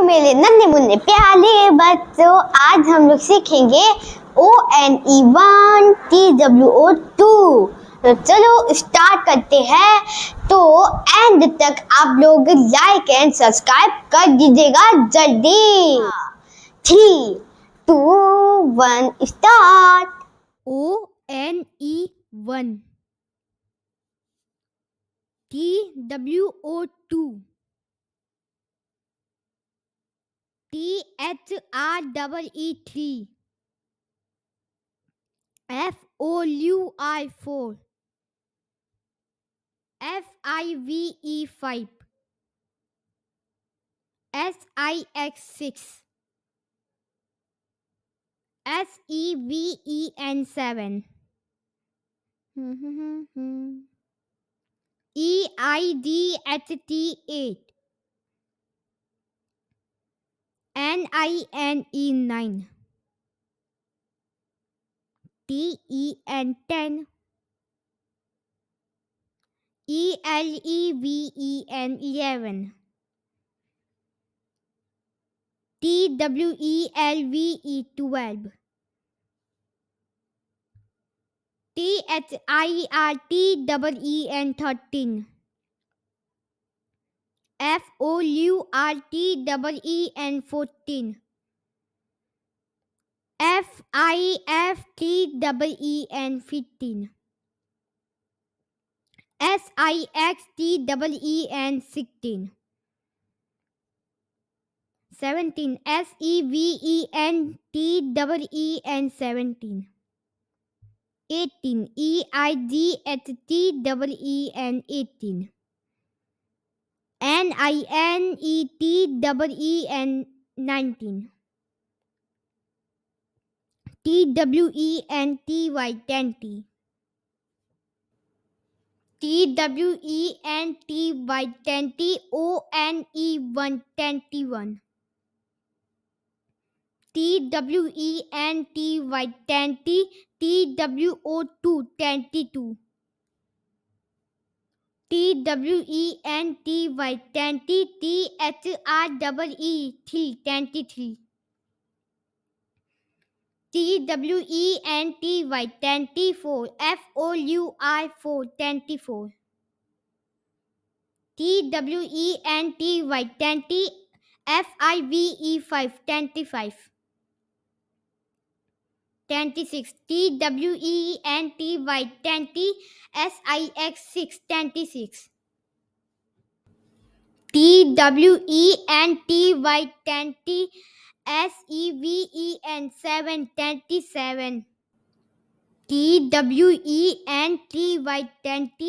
मेरे नन्हे मुन्ने प्यारे बच्चों, आज हम लोग सीखेंगे ONE1 TWO2। तो चलो स्टार्ट करते हैं। तो एंड तक आप लोग लाइक एंड सब्सक्राइब कर दीजिएगा जल्दी। 3, 2, 1 start. ONE1 TWO2 THREE3 FOUI4 FIVE5 SIX6 SEVEN7 EIDHT8 NINE9 TEN10 ELEVEN11 TWELVE12 THIRTEN13 FOURTEN14 FIFTEN15 SIXTEN16 17 SEVENTEN17 18 EIGHTEN18 NINETEN19 TWENTY20 TWENTY20 ONE121 TWENTY20 TWO222 TWENTY20 THREE323 TWENTY24 FOUI424 TWENTY20 FIVE525 26 TWENTY20 SIX626 TWENTY20 SEVEN727 TWENTY20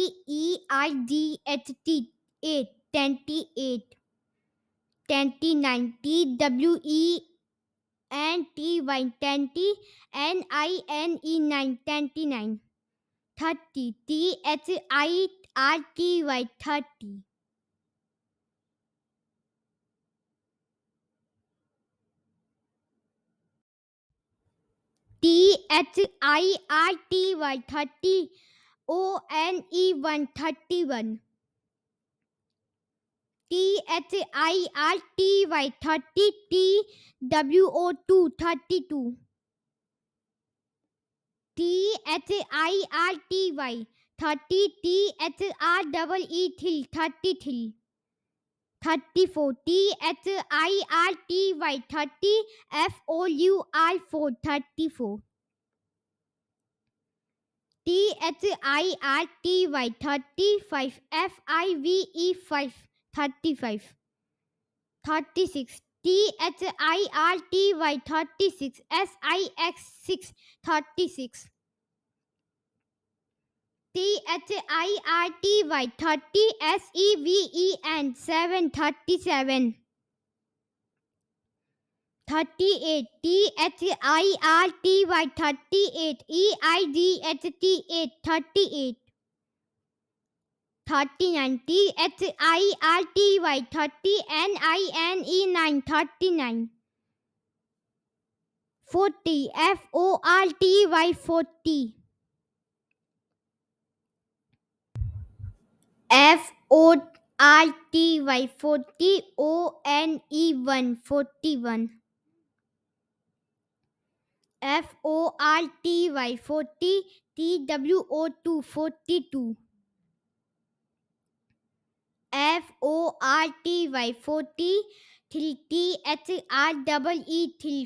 EIGHT828 29 TWENTY20 NINE929 30 THIRTY30 THIRTY30 ONE131 THIRTY30 TWO232 THIRTY30 THREE333 34 THIRTY30 FOUI434 THIRTY35 FIVE535 36 THIRTY36 SIX636 THIRTY30 SEVEN737 38 THIRTY38 EIGHT838 39 THIRTY30 NINE939 40 FORTY40 FORTY RTY 40 ONE1 41 FORTY 40 TWO2 42 FORTY 40 3THREE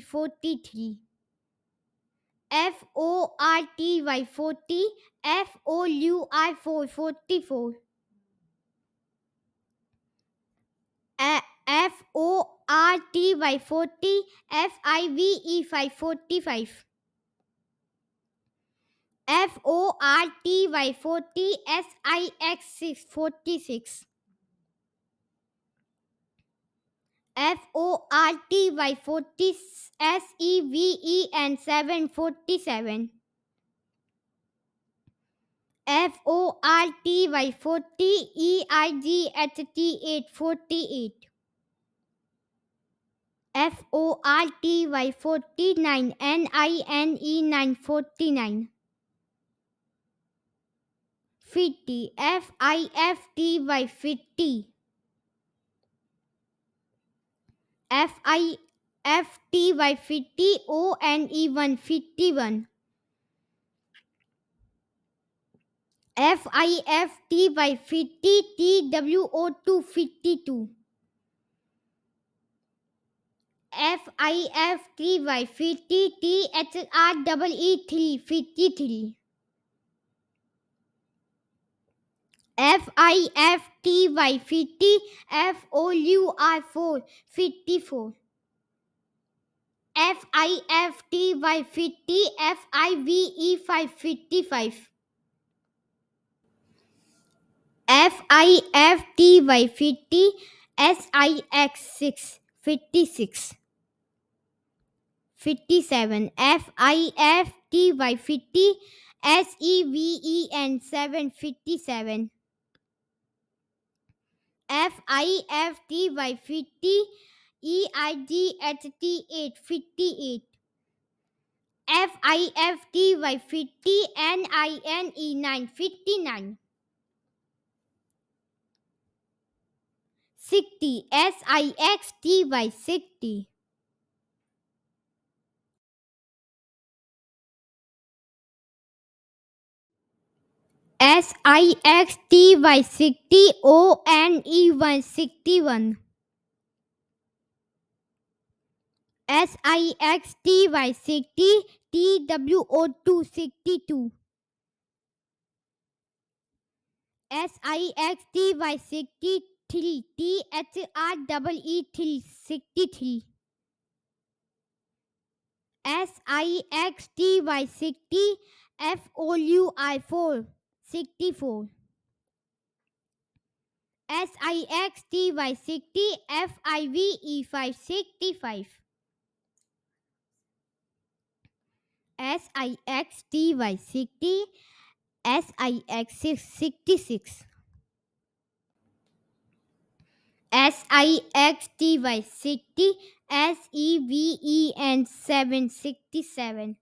43 FORTY 40 FOUI 44 FORTY 40 FIVE 545 FORTY 40 SIX 646 FORTY 40 SEVEN 747 FORTY 40 EIGHT 848 FORTY 49 NINE 949 50 FIFTY 50 FIFTY 50 ONE1 51 FIFTY 50 TWO2 52 FIFTY 50 THREE 53 FIFTY 50 FOUI 4 54 FIFTY 50 FIVE 5 55 FIFTY 50 SIX 56 57 FIFTY 50 SEVEN 757 FIFTY 50 EIGHT 858 FIFTY 50 NINE 959 60 SIXTY 60 SIXTY 60 ONE1 61 SIXTY 60 TWO2 62 SIXTY 63 THREE 63 SIXTY 60 FOUI 4 64 SIXTY 60 FIVE 5 65 SIXTY 60 SIX 66 SIXTY 60 SEVEN 767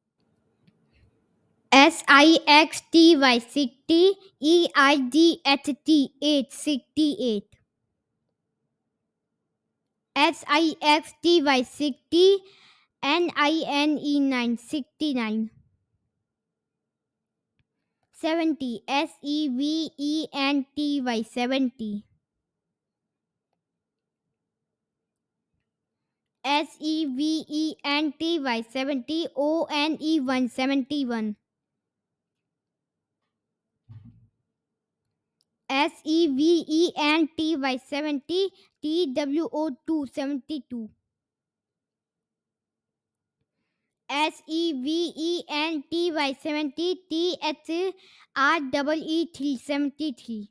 SIXTY 60 EIGHT 868 SIXTY 60 NINE 969 70 SEVENTY 70 SEVENTY 70 ONE1 71 SEVENTY 70 TWO2 72 SEVENTY 70 THREE 73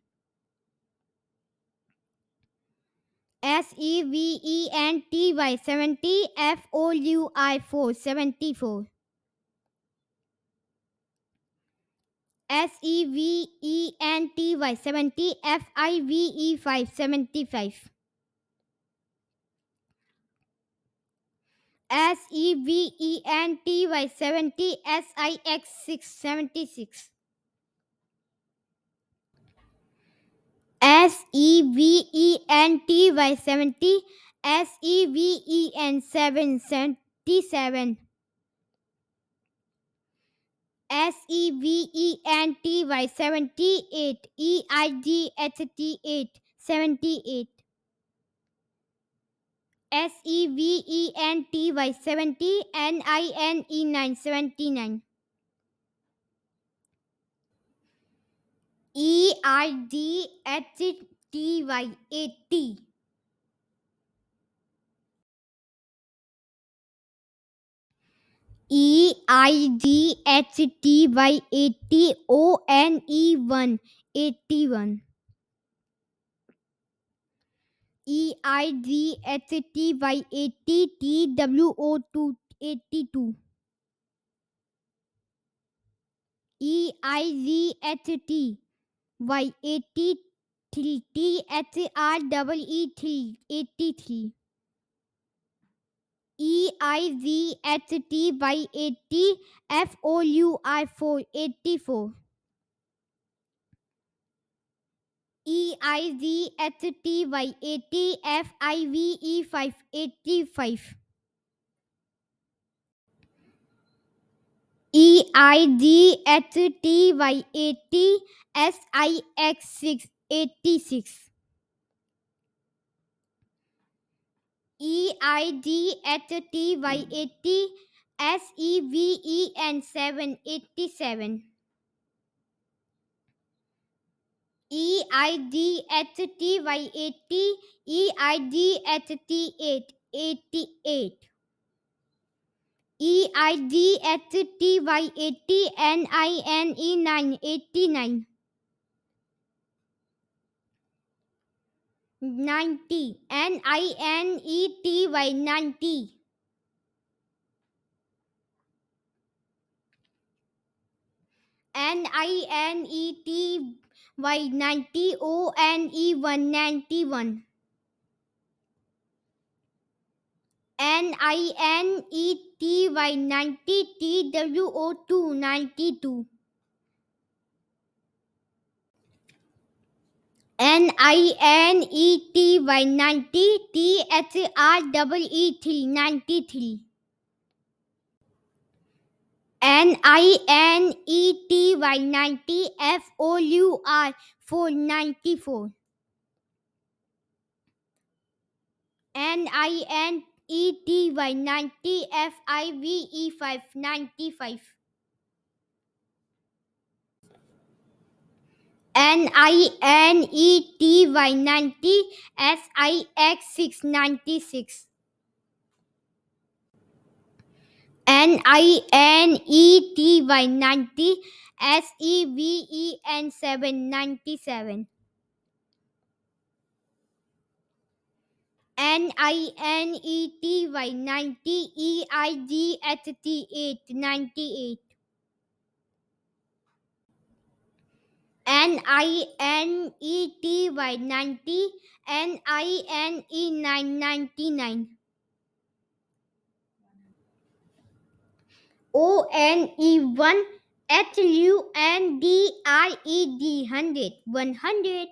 SEVENTY 70 FOUI 4 74 SEVENTY 70 FIVE 5 75 SEVENTY 70 SIX 6 76 SEVENTY 70, SEVEN 77, SEVENTY 78, EIGHT 78, SEVENTY 70, NINE 79, EIDHTY 80, EIGHTY 80, ONE 81, EIGHTY 80, TWO 82, EIGHTY 83, THREE 83, EIGHTY 80, FOUI 84, EIGHTY 80, FIVE 85, EIGHTY 80, SIX 86, EIGHTY 80, SEVEN 87, EIGHTY 80, EIGHTY 88, EIGHTY 80, NINE 89, 90, NINETY 90, NINETY 90, ONE 191, NINETY 90, TWO 92, NINETY 90, THREE 93, NINETY 90, FOUR 494, NINETY 90, FIVE 595, NINETY 90, SIX 696, NINETY 90, SEVEN 797, NINETY 90, EIGHTY 98, NINETY 90, NINE 99, ONE 1, HUNDRED 100.